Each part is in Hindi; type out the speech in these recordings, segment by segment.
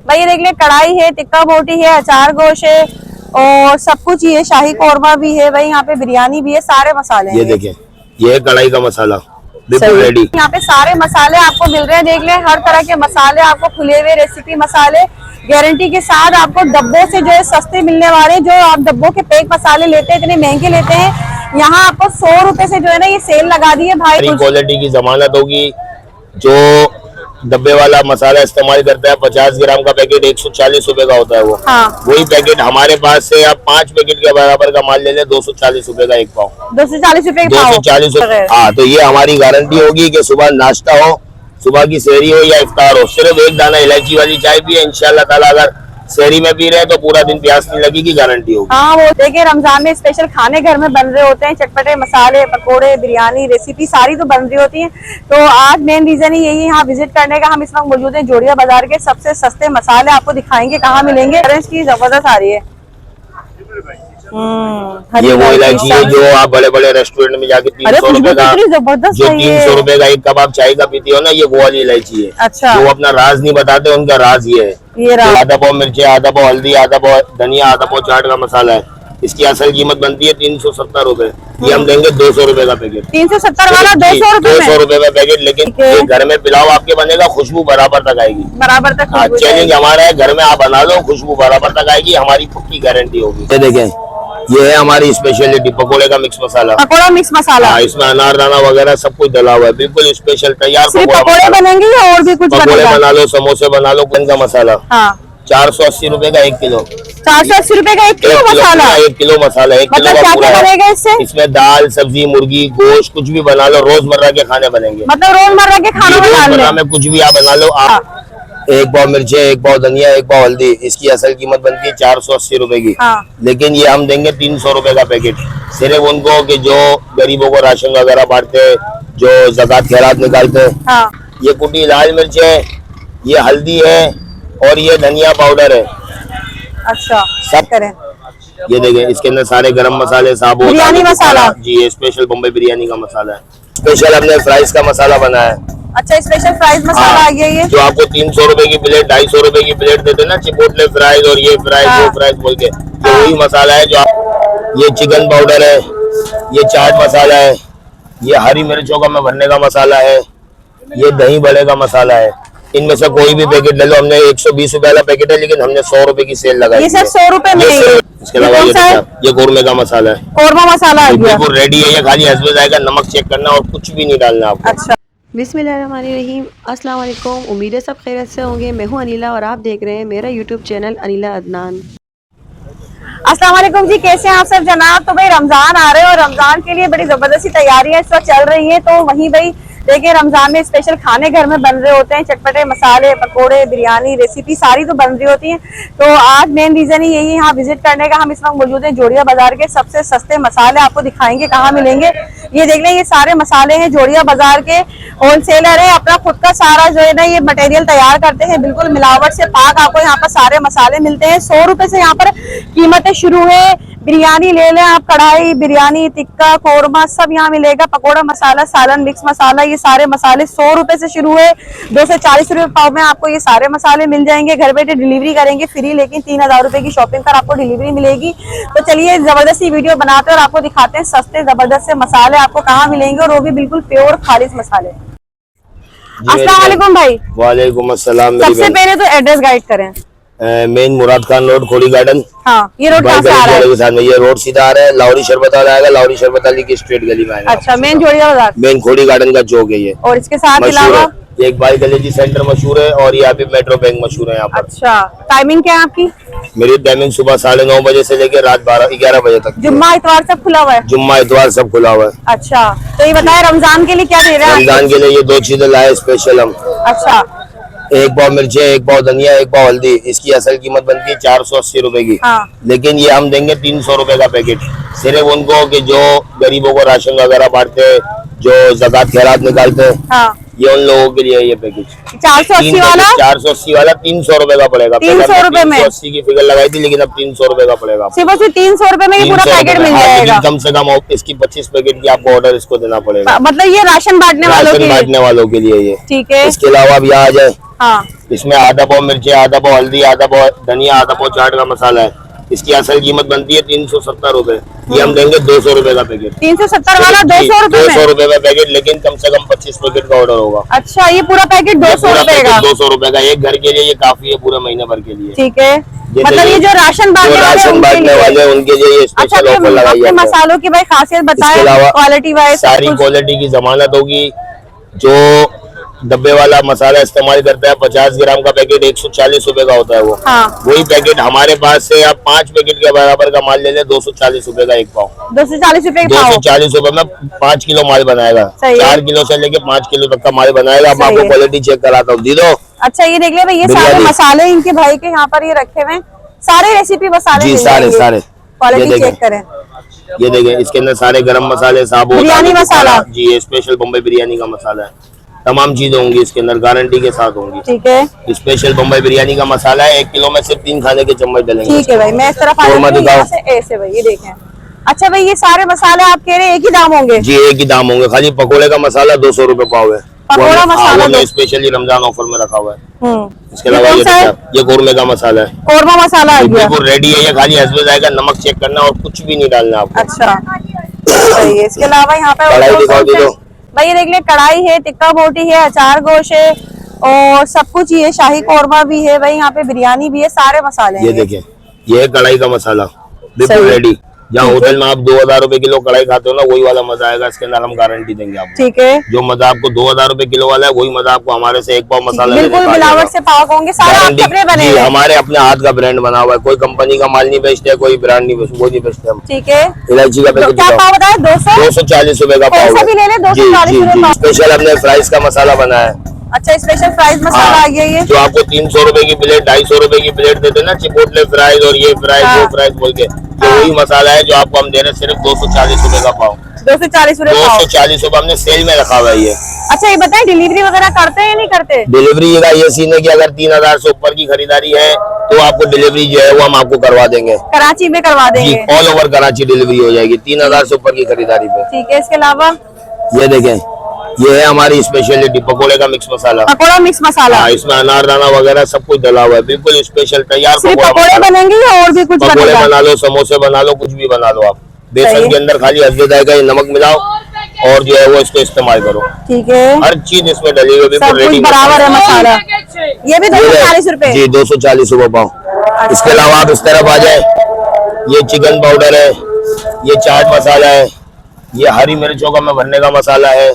भाई ये देख ले, कढ़ाई है, टिक्का बोटी है, अचार गोश है और सब कुछ ही है। शाही कौरमा भी है भाई, यहाँ पे बिरयानी भी है, सारे मसाले ये हैं। देखें, ये है कढ़ाई का मसाला, बिल्कुल रेडी। यहाँ पे सारे मसाले आपको मिल रहे हैं। देख ले, हर तरह के मसाले आपको खुले हुए रेसिपी मसाले गारंटी के साथ आपको डब्बों से जो है सस्ते मिलने वाले। जो आप डब्बों के पैक मसाले लेते हैं, इतने महंगे लेते हैं, यहाँ आपको 100 रुपए से जो है ना ये सेल लगा दी है भाई। क्वालिटी की जमानत होगी। जो डब्बे वाला मसाला इस्तेमाल करता है, 50 ग्राम का पैकेट 140 रुपए का होता है वो। हाँ। वही पैकेट हमारे पास से आप 5 पैकेट के बराबर का माल ले लें, 240 रुपए का एक पाव। 240 रुपए 240 रुपए। हाँ, तो ये हमारी गारंटी होगी कि सुबह नाश्ता हो, सुबह की सहरी हो या इफ्तार हो, सिर्फ एक दाना इलायची वाली चाय पिए, इंशाल्लाह ताला अगर सहरी में पी रहे हैं तो पूरा दिन प्यास नहीं लगेगी, गारंटी होगी। हाँ, वो देखिए रमजान में स्पेशल खाने घर में बन रहे होते हैं, चटपटे मसाले, पकोड़े, बिरयानी, रेसिपी सारी तो बन रही होती है। तो आज मेन रीजन ही यही यहाँ विजिट करने का। हम इस वक्त मौजूद है जोड़िया बाजार के। सबसे सस्ते मसाले आपको दिखाएंगे कहाँ मिलेंगे। की जबरदस्त आ रही है। ये वो इलायची है जो आप बड़े बड़े रेस्टोरेंट में जाके 300 रुपए का, जो 300 रुपए का एक कबाब चाय का पीती हो ना, ये वो वाली इलायची है। अच्छा। वो अपना राज नहीं बताते, उनका राज ये है। ये आधा पाव मिर्ची, आधा पाव हल्दी, आधा पाव धनिया, आधा पाव चाट का मसाला है। इसकी असल कीमत बनती है 370 रुपए। ये हम देंगे 200 रुपए का पैकेट। 370 वाला 200 रुपए 200 रुपए में पैकेट। लेकिन ये घर में पिलाओ आपके बनेगा, खुशबू बराबर तक आएगी। बराबर तक चैलेंज हमारा है, घर में आप बना लो, खुशबू बराबर तक आएगी, हमारी पक्की गारंटी होगी। ये देखें, ये है हमारी स्पेशलिटी, पकोड़े का मिक्स मसाला। पकोड़ा मिक्स मसाला। हाँ, इसमें अनारदाना वगैरह सब कुछ डला हुआ है, बिल्कुल स्पेशल तैयार पकोड़े बनेंगे या और भी कुछ? पकोड़े बना लो, समोसे बना लो। कौन का मसाला? हाँ। 480 रुपए का 1 किलो। 480 रुपए का 1 किलो मसाला? 1 किलो मसाला, 1 किलो मतलब क्या बनेगा इससे? इसमें दाल, सब्जी, मुर्गी, गोश्त कुछ भी बना लो, रोजमर्रा के खाने बनेंगे। मतलब रोजमर्रा के खानों में कुछ भी आप बना लो। आप 1 पाव मिर्ची, 1 पाव धनिया, 1 पाव हल्दी, इसकी असल कीमत बनती है 480 रुपए की। हाँ। लेकिन ये हम देंगे 300 रुपए का पैकेट, सिर्फ उनको कि जो गरीबों को राशन वगैरह बांटते, जो ज़कात खैरात निकालते। हाँ। ये कुटी लाल मिर्च है, ये हल्दी है और ये धनिया पाउडर है। अच्छा, सब करें। ये देखें, इसके अंदर सारे गरम मसाले, साबुत बिरयानी मसाला। जी, ये स्पेशल बम्बई बिरयानी का मसाला है। स्पेशल हमने फ्राइज का मसाला बनाया है। अच्छा, स्पेशल फ्राइज मसाला आ गया ये। जो आपको 300 रुपए की प्लेट, 250 रुपए की प्लेट देते ना, चिपोटले फ्राइज और ये फ्राइज वो फ्राइज बोल के, ये वही मसाला है। जो ये चिकन पाउडर है, ये चाट मसाला है, ये हरी मिर्चों का में भरने का मसाला है, ये दही बड़े का मसाला है। इनमें से कोई भी पैकेट ले लो। हमने 120 रुपए वाला पैकेट है, लेकिन हमने 100 रुपए की सेल लगाई। ये सब 100 रुपए में। इसके अलावा ये कौरमे का मसाला है। कौरमा मसाला आ गया, बिल्कुल रेडी है। ये खाली हसबे जाएगा, नमक चेक करना और कुछ भी नहीं डालना आपको। अच्छा। बिस्मिल्लाहिर्रहमानिर्रहीम, अस्सलाम वालेकुम। उम्मीद है सब खैरियत से होंगे। मैं हूं अनिला और आप देख रहे हैं मेरा यूट्यूब चैनल अनिला अदनान। अस्सलाम वालेकुम जी, कैसे हैं आप सब जनाब? तो भाई रमजान आ रहे हैं और रमजान के लिए बड़ी जबरदस्ती तैयारियां इस वक्त चल रही हैं। तो वहीं भाई देखिए रमजान में स्पेशल खाने घर में बन रहे होते हैं, चटपटे मसाले, पकोड़े, बिरयानी, रेसिपी सारी तो बन रही होती हैं। तो आज मेन रीजन ही यही यहाँ विजिट करने का। हम इस वक्त मौजूद है जोड़िया बाजार के। सबसे सस्ते मसाले आपको दिखाएंगे कहाँ मिलेंगे। ये देख लें, ये सारे मसाले हैं जोड़िया बाजार के। होलसेलर है, अपना खुद का सारा जो है ना ये मटेरियल तैयार करते हैं, बिल्कुल मिलावट से पाक। आपको यहाँ पर सारे मसाले मिलते हैं। 100 रुपए से यहाँ पर कीमतें शुरू है। बिरयानी ले लें आप, कढ़ाई, बिरयानी, टिक्का, कौरमा सब यहाँ मिलेगा। पकोड़ा मसाला, सालन, मिक्स मसाला, ये सारे मसाले 100 रुपए से शुरू है। 240 रुपए पाव में आपको ये सारे मसाले मिल जाएंगे। घर बैठे डिलीवरी करेंगे फ्री, लेकिन 3000 रुपए की शॉपिंग पर आपको डिलीवरी मिलेगी। तो चलिए जबरदस्ती वीडियो बनाते हैं और आपको दिखाते हैं सस्ते जबरदस्त से मसाले आपको कहाँ मिलेंगे, और वो भी बिल्कुल प्योर खालिस मसाले। अस्सलाम वालेकुम भाई। वालेकुम अस्सलाम। सबसे पहले तो एड्रेस गाइड करें। मेन मुराद खान रोड, खोड़ी गार्डन। हाँ, ये रोड कहाँ से आ रहा है? ये रोड सीधा आ रहा है, लाहौरी शरबत वाला आएगा, लाहौरी शरबत वाली की स्ट्रेट गली में आएगा। अच्छा, मेन जोड़िया बाजार, मेन खोड़ी गार्डन का चौक है ये। और इसके साथ अलावा एक बाई गलेजी सेंटर मशहूर है और यहाँ पे मेट्रो बैंक मशहूर है यहाँ पर। अच्छा, टाइमिंग क्या है आपकी? मेरी टाइमिंग सुबह 9:30 बजे से लेकर रात 11 बजे तक। जुम्मा इतवार सब खुला हुआ है? जुम्मा इतवार सब खुला हुआ है। अच्छा, तो ये बताए रमजान के लिए क्या दे रहे हैं? रमजान के लिए ये 2 चीजें लाए स्पेशल हम। अच्छा, 1 पाव मिर्ची, 1 पाव धनिया, 1 पाव हल्दी, इसकी असल कीमत बनती है 480 रुपए की। हाँ। लेकिन ये हम देंगे 300 रुपए का पैकेट, सिर्फ उनको कि जो गरीबों को राशन वगैरह बांटते, जो ज़कात खैरात निकालते हैं, हाँ ये उन लोगों के लिए है ये पैकेज। 480 वाला 480 वाला 300 रुपए का पड़ेगा। 300 रुपए में 380 की फिगर लगाई थी, लेकिन अब 300 रुपए का पड़ेगा। सिर्फ और सिर्फ 300 रुपए में ये पूरा 300 पैकेट रुपए मिल में। हाँ, जाएगा। लेकिन कम से कम इसकी 25 पैकेट की आपको ऑर्डर इसको देना पड़ेगा। मतलब ये राशन बांटने वालों के राशन लिए। बांटने वालों के लिए ये। ठीक है। इसके अलावा अब यहाँ आ जाए, हाँ इसमें आधा पाव मिर्ची, आधा पाव हल्दी, आधा पाव धनिया, आधा पाव चाट का मसाला है। इसकी असल कीमत बनती है 370 रुपए। ये हम देंगे 200 रुपए का पैकेट। 370 वाला 200 रुपए 200 में। रुपए का पैकेट, लेकिन कम से कम 25 पैकेट का ऑर्डर होगा। अच्छा, ये पूरा पैकेट 200 रुपए का। 200 रुपए का एक घर के लिए ये काफी है, पूरे महीने भर के लिए। ठीक है, मतलब ये जो राशन बांटने वाले उनके लिए ये अच्छा, स्पेशल ऑफर लगाई अपने है। मसालों की भाई खासियत बताएं, क्वालिटी वाइज सारी क्वालिटी की जमानत होगी। जो डब्बे वाला मसाला इस्तेमाल करता है 50 ग्राम का पैकेट 140 रुपए का होता है वो। हाँ। वही पैकेट हमारे पास से आप 5 पैकेट के बराबर का माल ले ले 240 रुपए का एक पाव। 240 रुपए का पाव। 240 रुपए में 5 किलो माल बनाएगा। 4 किलो से लेके 5 किलो तक का माल बनाएगा। अब आपको क्वालिटी चेक कराता हूँ, दीदो। अच्छा, ये देख ले भाई, ये सारे मसाले इनके भाई के यहाँ पर ये रखे हुए हैं, सारे रेसिपी मसाले जी, सारे क्वालिटी चेक करें। ये देखें, इसके अंदर सारे गरम मसाले, साबुत, बिरयानी मसाला जी, ये स्पेशल बम्बई बिरयानी का मसाला है। तमाम चीजें होंगी इसके अंदर, गारंटी के साथ होंगी। ठीक है, स्पेशल बम्बई बिरयानी का मसाला है। 1 किलो में सिर्फ 3 खाने के चम्मच डलेंगे। ठीक है भाई, मैं इस तरफ ऐसे भाई ये देखें। अच्छा भाई, ये सारे मसाले आप कह रहे हैं एक ही दाम होंगे? जी, एक ही दाम होंगे। खाली पकोड़े का मसाला 200 रुपए पाव है। पकोड़ा मसाला स्पेशली रमजान ऑफर में रखा हुआ है। इसके ये अलावा कौन सा है? ये कोरमे का मसाला है। कोरमा मसाला आ गया। बिल्कुल रेडी है ये, खाली हसबे जाएगा, नमक चेक करना और कुछ भी नहीं डालना आपको। अच्छा, सही है। इसके अलावा यहाँ पे कढ़ाई दिखाओ दीदो। भाई ये देख ले, कढ़ाई है, टिक्का बोटी है, अचार गोश है और सब कुछ ही है, शाही कोरमा भी है भाई, यहाँ पे बिरयानी भी है, सारे मसाले हैं। ये देखें, ये है कढ़ाई का मसाला, बिल्कुल रेडी। जहाँ होटल में आप 2000 रुपए किलो कढ़ाई खाते हो ना, वही वाला मजा आएगा। इसके अंदर हम गारंटी देंगे आपको। ठीक है, जो मजा आपको 2000 रुपए किलो वाला है, वही मजा आपको हमारे से 1 पाव मसाला बिल्कुल मिलावट से पाव होंगे, सारे आपके अपने बने जी, हैं। हमारे अपने हाथ का ब्रांड बना हुआ है। कोई कंपनी का माल नहीं बेचते, कोई ब्रांड नहीं बेचते, वो नहीं बेचते हम। ठीक है, इलायची का पैकेट क्या पाव बताया? 240 रुपए का पाव भी ले ले, 240 रुपए। स्पेशल हमने फ्राइज का मसाला बनाया है। अच्छा, स्पेशल फ्राइज मसाला आ गया ये। जो आपको 300 रुपए की प्लेट, 250 रुपए की प्लेट देते ना, चिपोटले फ्राइज और ये फ्राइज वो फ्राइज बोल के, वही मसाला है जो आपको हम दे रहे हैं सिर्फ 240 रुपए का पाव। 240 रुपए पाव। 240 रुपए हमने सेल में रखा हुआ है ये। अच्छा, ये बताएं डिलीवरी वगैरह करते हैं या नहीं करते? डिलीवरी का ये सीन है कि अगर 3000 से ऊपर की खरीदारी है तो आपको डिलीवरी जो है वो हम आपको करवा देंगे। कराची में करवा देंगे? ऑल ओवर कराची डिलीवरी हो जाएगी 3000 से ऊपर की खरीदारी पे। ठीक है, इसके अलावा ये देखें, ये है हमारी स्पेशलिटी पकोड़े का मिक्स मसाला। पकोड़ा मिक्स मसाला। हाँ, इसमें अनारदाना वगैरह सब कुछ डला हुआ है, बिल्कुल स्पेशल तैयार पकोड़े बनेंगे या और भी कुछ पकोड़े बनेगा? बना लो, समोसे बना लो, कुछ भी बना लो आप। बेसन के अंदर खाली हल्दी जाएगा, ये नमक मिलाओ और जो है वो इसको इस्तेमाल करो। ठीक है, हर चीज इसमें डली हुई, बिल्कुल रेडी बराबर है मसाला। ये भी 240 रुपए जी, 240 रुपए पाव। इसके अलावा आप इस तरफ आ जाए, ये चिकन पाउडर है, ये चाट मसाला है, ये हरी मिर्चों का भरने का मसाला है,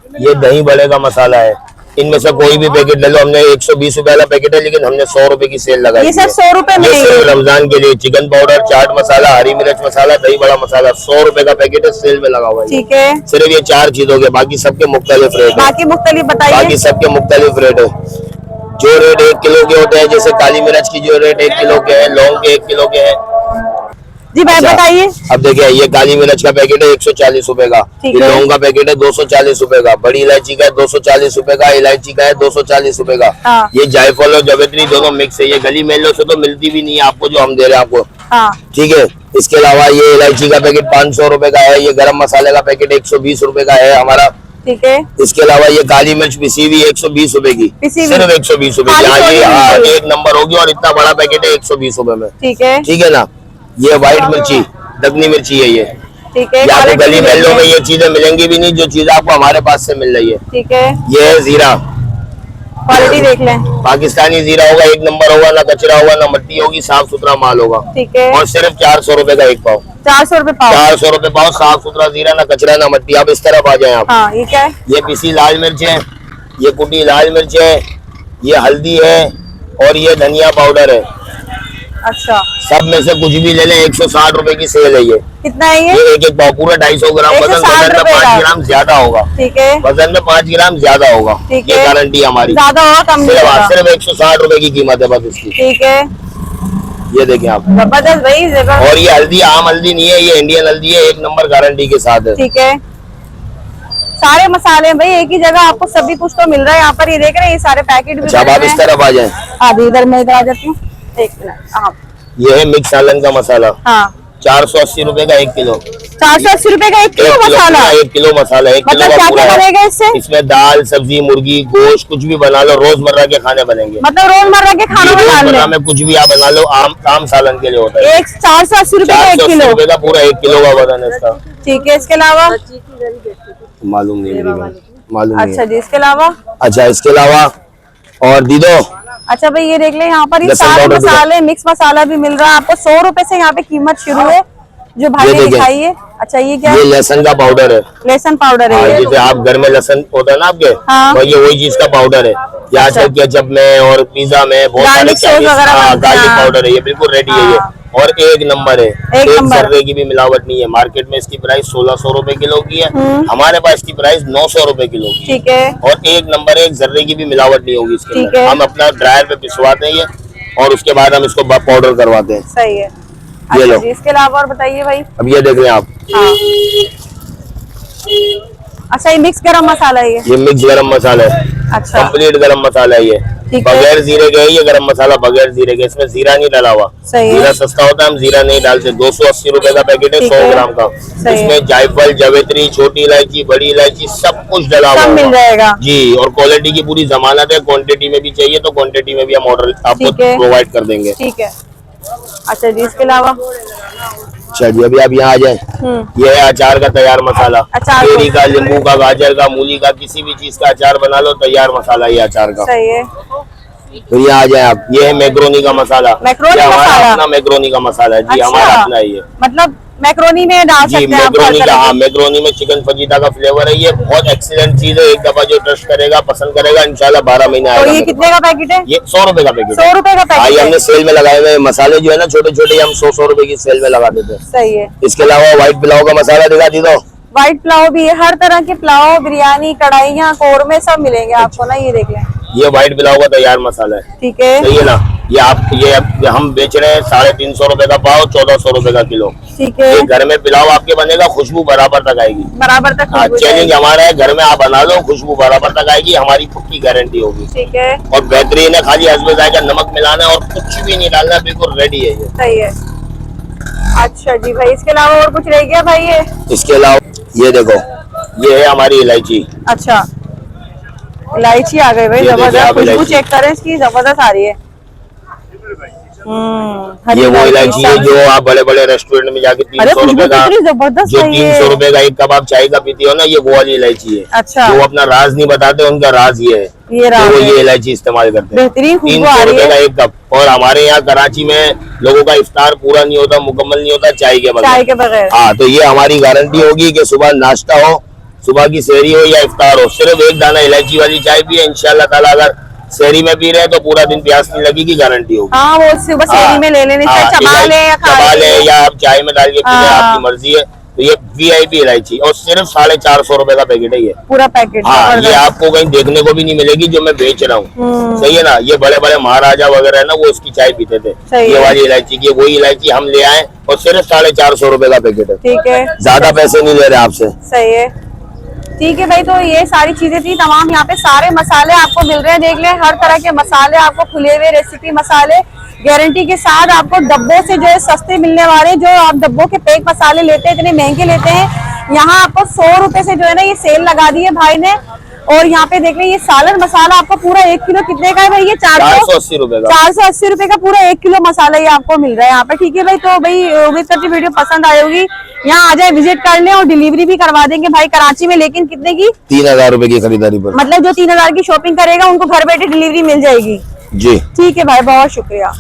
ये दही बड़े का मसाला है। इनमें से कोई भी पैकेट ले लो। हमने 120 रुपए वाला पैकेट है, लेकिन हमने 100 रुपए की सेल लगाई। ये सब 100 रुपए में सिर्फ रमजान के लिए। चिकन पाउडर, चाट मसाला, हरी मिर्च मसाला, दही बड़ा मसाला 100 रुपए का पैकेट है, सेल में लगा हुआ है। ठीक है, सिर्फ ये 4 चीजों के, बाकी सबके मुख्तलिफ रेट है। बाकी मुख्तलिफ बताइए। बाकी सबके मुख्तलिफ रेट है। जो रेट 1 किलो के होते हैं, जैसे काली मिर्च की जो रेट 1 किलो के है, लौंग के 1 किलो के है। जी भाई बताइए। अब देखिए, ये काली मिर्च का पैकेट है 140 रुपए का, ये लौंग का पैकेट है 240 रुपए का, बड़ी इलायची का है 240 रुपए का, इलायची का है 240 रुपए का। हाँ। ये जायफल और जावित्री दोनों मिक्स है। ये गली मेलों से तो मिलती भी नहीं है आपको, जो हम दे रहे हैं आपको। हाँ। ठीक है, इसके अलावा ये इलायची का पैकेट 500 रुपए का है, ये गरम मसाले का पैकेट 120 रुपए का है हमारा। ठीक है, इसके अलावा ये काली मिर्च पिसी हुई 120 रुपए की, सिर्फ 120 रुपए की, 1 नंबर होगी। और इतना बड़ा पैकेट है 120 रुपए में। ठीक है ना। ये व्हाइट मिर्ची, दगनी मिर्ची है ये। ठीक है, आपको गली मेलों में ये चीजें मिलेंगी भी नहीं, जो चीज आपको हमारे पास से मिल रही है। ठीक है, ये है जीरा, क्वालिटी देख लें। पाकिस्तानी जीरा होगा, 1 नंबर होगा, ना कचरा होगा, ना मट्टी होगी, साफ सुथरा माल होगा। ठीक है, और सिर्फ 400 रुपए का एक पाव। 400 रुपए पाव। 400 रुपए पाव, साफ सुथरा जीरा, ना कचरा ना मट्टी। आप इस तरफ आ जाए आप। हाँ, ये क्या है? ये पिसी लाल मिर्च है, ये कुटी लाल मिर्च है, ये हल्दी है और ये धनिया पाउडर है। अच्छा, सब में से कुछ भी ले लें, 160 रुपए की सेल है ये। कितना है ये? एक पाव पूरा 250 ग्राम वजन में 5 ग्राम ज्यादा होगा। ठीक है, वजन में 5 ग्राम ज्यादा होगा। ये गारंटी हमारी। ज्यादा होगा कम नहीं होगा। सिर्फ 160 रुपए की कीमत है बस इसकी। ठीक है, ये देखें आप, जबरदस्त भाई। और ये हल्दी आम हल्दी नहीं है, ये इंडियन हल्दी है, 1 नंबर गारंटी के साथ है। ठीक है, सारे मसाले भाई एक ही जगह आपको सभी कुछ तो मिल रहा है यहाँ पर। ये देख रहे हैं ये सारे पैकेट भी अच्छा अब बने आप हुए इस हैं। तरफ आ जाए। हाँ इधर मैं इधर आ जाती हूँ, एक मिनट। हाँ ये है मिक्स सालन का मसाला, हाँ 480 रुपए का 1 किलो। 480 रुपए का 1 किलो मसाला। 1 किलो मसाला, 1 किलो मतलब का क्या पूरा क्या है। बनेगा इससे? इसमें दाल, सब्जी, मुर्गी, गोश्त कुछ भी बना लो, रोजमर्रा के खाने बनेंगे। मतलब रोजमर्रा के खानों में डाल रोजमर्रा लें। में कुछ भी आप बना लो, आम सालन के लिए होता है। 480 रुपए का 1 480 किलो। रुपए का पूरा 1 किलो का वजन है इसका। ठीक है, इसके अलावा मालूम नहीं मेरी को, मालूम नहीं अच्छा है। जी, इसके अलावा अच्छा इसके अलावा और दी दो। अच्छा भाई ये देख ले यहाँ पर ये लहसुन सारे पाउडर दूंगा। मसाले मिक्स मसाला भी मिल रहा है आपको। 100 रुपए से यहाँ पे कीमत शुरू है जो भाई ये ने देखें। दिखाई है। अच्छा ये क्या ये है? लहसुन का पाउडर है। लहसुन पाउडर हाँ, है ये। जैसे आप घर में लहसुन होता है ना आपके, हाँ। तो ये वही चीज का पाउडर है। ये आजकल केचप में और पिज्जा में बहुत सारे गार्लिक सॉस वगैरह बनते हैं। गार्लिक हाँ। पाउडर है, ये बिल्कुल रेडी है ये। हाँ। और एक नंबर है, एक नंबर। जर्रे की भी मिलावट नहीं है। मार्केट में इसकी प्राइस 1600 रुपए किलो की है, हमारे पास इसकी प्राइस 900 रुपए किलो की है। ठीक है। और एक नंबर है, एक जर्रे की भी मिलावट नहीं होगी इसके ठीक अंदर। है। हम अपना ड्रायर पे पिसवाते हैं ये, और उसके बाद हम इसको पाउडर करवाते हैं। सही है। ये अच्छा लो। जी, इसके अलावा और बताइए भाई। अब ये देख रहे हैं आप, हाँ अच्छा ये मिक्स गरम मसाला है ये। ये मिक्स गरम मसाला है, अच्छा कंप्लीट गरम मसाला है ये। ठीक है। बगैर जीरे के है ये गरम मसाला, बगैर जीरे के। इसमें जीरा नहीं डाला हुआ। सही है। जीरा सस्ता होता है, हम जीरा नहीं डालते। 280 रुपए का पैकेट है, ठीक 100 है। ग्राम का। सही है। इसमें जायफल, जवेत्री, छोटी इलायची, बड़ी इलायची सब कुछ डला हुआ सब मिल होगा। जाएगा। जी, और क्वालिटी की पूरी जमानत है। क्वांटिटी में भी चाहिए तो क्वांटिटी में भी हम ऑर्डर आपको ठीक है। प्रोवाइड कर देंगे। ठीक है। अच्छा जी, इसके अलावा अच्छा जी, अभी आप यहाँ आ जाए। ये है अचार का तैयार मसाला। अचार केरी का, नींबू का, गाजर का, मूली का, किसी भी चीज का अचार बना लो, तैयार मसाला ये अचार का। सही है। तो ये आ जाए आप। ये है मैक्रोनी का मसाला। मैक्रोनी ये हमारा मसाला? अपना मैक्रोनी का मसाला है जी। अच्छा। हमारा अपना है ये मतलब मैक्रोनी में डाल जी। सकते हैं आप हर मैक्रोनी का, तरह हाँ, की। मैक्रोनी में चिकन फजीता का फ्लेवर है। ये बहुत एक्सीलेंट चीज है। एक दफा जो ट्रस्ट करेगा, पसंद करेगा, इंशाल्लाह 12 महीने तो आएगा ये मेरे कितने का पैकेट है? पास। ये 100 रुपए का पैकेट 100 रुपए का हाँ, पैकेट ये है। हमने सेल में लगाए हुए मसाले जो है ना, छोटे छोटे, हम 100 रुपए की सेल में लगा देते हैं। सही है। इसके अलावा व्हाइट पुलाव का मसाला दिखा दी दो। व्हाइट पुलाव भी है, हर तरह के पुलाव, बिरयानी, कढ़ाइयाँ, कौरमे सब मिलेंगे आपको ना। ये देख लें। ये व्हाइट पुलाव का तैयार मसाला है। ठीक है। सही है ना। ये हम बेच रहे हैं 350 रुपए का पाव, 1400 रुपए का किलो। ठीक है। ये घर में पुलाव आपके बनेगा, खुशबू बराबर तक आएगी। बराबर तक खुशबू चैलेंज जाएगी। हमारा है, घर में आप बना लो, खुशबू बराबर तक आएगी, हमारी पक्की गारंटी होगी। ठीक है। और बेहतरीन है। खाली हसबे जाएगा, नमक मिलाना है और कुछ भी नहीं डालना, बिल्कुल रेडी है ये। सही है। अच्छा जी भाई, इसके अलावा और कुछ रह गया भाई ये? इसके अलावा ये देखो, ये है हमारी इलायची। अच्छा इलायची आ गई भाई, ये देखिए जबरदस्त आप खुशबू इलायची। चेक करें इसकी, जबरदस्त आ रही है। हरी ये वो इलायची है जो आप बड़े बड़े रेस्टोरेंट में जाके अरे 300 रुपए खुशबू का, कितनी जबरदस्त जो है ये। 300 रुपए का एक कप आप चाय का पीती हो ना, ये वो वाली इलायची है। अच्छा। जो अपना राज नहीं बताते, उनका राज ये है। ये तो राज वो है। ये इलायची इस्तेमाल करते हैं। बेहतरीन खुशबू 300 आ रही रुपए का है। एक कप। और हमारे यहाँ कराची में लोगों का इफ्तार पूरा नहीं होता, मुकम्मल नहीं होता चाय के बगैर। चाय के बगैर। हाँ, तो ये हमारी गारंटी होगी कि सुबह नाश्ता हो, सुबह की सहरी हो या इफ्तार हो, सिर्फ एक दाना इलायची वाली चाय पिए, इंशाल्लाह ताला अगर सहरी में पी रहे हैं तो पूरा दिन प्यास नहीं लगेगी, गारंटी होगी। हाँ वो सुबह सहरी में ले लेने से चबा ले या खा चबा ले ले। या आप चाय में डाल के पी लें, हाँ। आपकी मर्जी है। तो ये VIP इलायची, और सिर्फ 450 रुपए का पैकेट है ये। पूरा पैकेट। हाँ, ये जबरदस्त। आपको कहीं देखने को भी नहीं मिलेगी जो मैं बेच रहा हूँ। सही है ना। ये बड़े बड़े महाराजा वगैरह है ना, वो इसकी चाय पीते थे। सही ये है। वाली इलायची की वही इलायची हम ले आए, और सिर्फ 450 रुपए का पैकेट है। ठीक है। ज्यादा पैसे नहीं ले रहे आपसे। सही है। ठीक है भाई, तो ये सारी चीजें थी तमाम। यहाँ पे सारे मसाले आपको मिल रहे हैं, देख लें। हर तरह के मसाले आपको, खुले हुए रेसिपी मसाले गारंटी के साथ आपको डब्बों से जो है सस्ते मिलने वाले। जो आप डब्बों के पैक मसाले लेते हैं, इतने महंगे लेते हैं, यहाँ आपको 100 रुपए से जो है ना ये सेल लगा दी है भाई ने। और यहाँ पे देख लें, ये सालन मसाला आपको पूरा 1 किलो कितने का है भाई? ये 480 रुपए का। 480 रुपए का पूरा 1 किलो मसाला ये आपको मिल रहा है यहाँ पे। ठीक है भाई, तो भाई उम्मीद करती हूँ वीडियो पसंद आई होगी। यहाँ आ जाए, विजिट कर लें, और डिलीवरी भी करवा देंगे भाई कराची में। लेकिन कितने की? 3000 रुपए की खरीदारी पर। मतलब जो 3000 की शॉपिंग करेगा उनको घर बैठे डिलीवरी मिल जाएगी। जी ठीक है भाई, बहुत शुक्रिया।